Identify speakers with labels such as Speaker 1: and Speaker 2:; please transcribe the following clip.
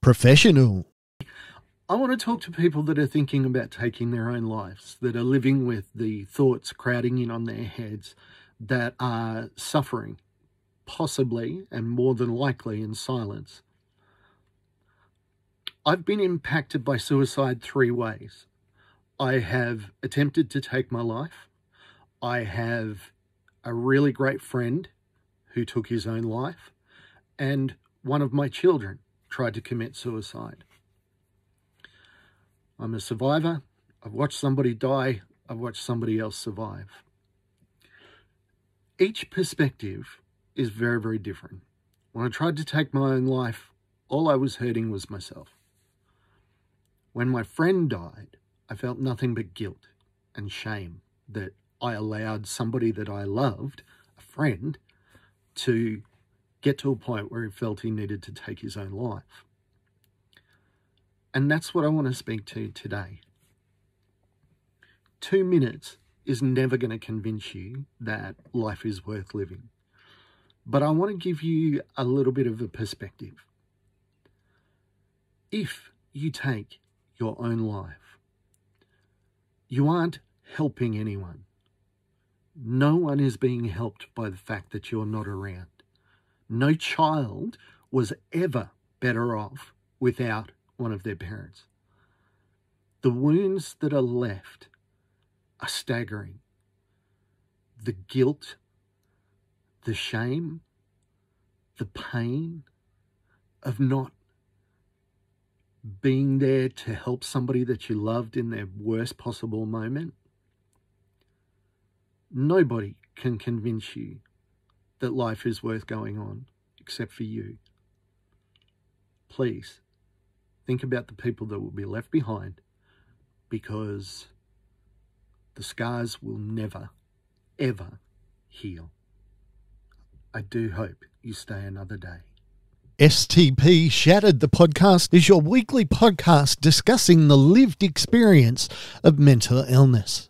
Speaker 1: Professional.
Speaker 2: I want to talk to people that are thinking about taking their own lives, that are living with the thoughts crowding in on their heads, that are suffering, possibly and more than likely in silence. I've been impacted by suicide 3 ways. I have attempted to take my life. I have a really great friend who took his own life, and one of my children tried to commit suicide. I'm a survivor. I've watched somebody die. I've watched somebody else survive. Each perspective is very, very different. When I tried to take my own life, all I was hurting was myself. When my friend died, I felt nothing but guilt and shame that I allowed somebody that I loved, a friend, to get to a point where he felt he needed to take his own life. And that's what I want to speak to today. 2 minutes is never going to convince you that life is worth living. But I want to give you a little bit of a perspective. If you take your own life, you aren't helping anyone. No one is being helped by the fact that you're not around. No child was ever better off without one of their parents. The wounds that are left are staggering. The guilt, the shame, the pain of not being there to help somebody that you loved in their worst possible moment. Nobody can convince you that life is worth going on except for you. Please, think about the people that will be left behind, because the scars will never, ever heal. I do hope you stay another day.
Speaker 1: STP Shattered the Podcast is your weekly podcast discussing the lived experience of mental illness.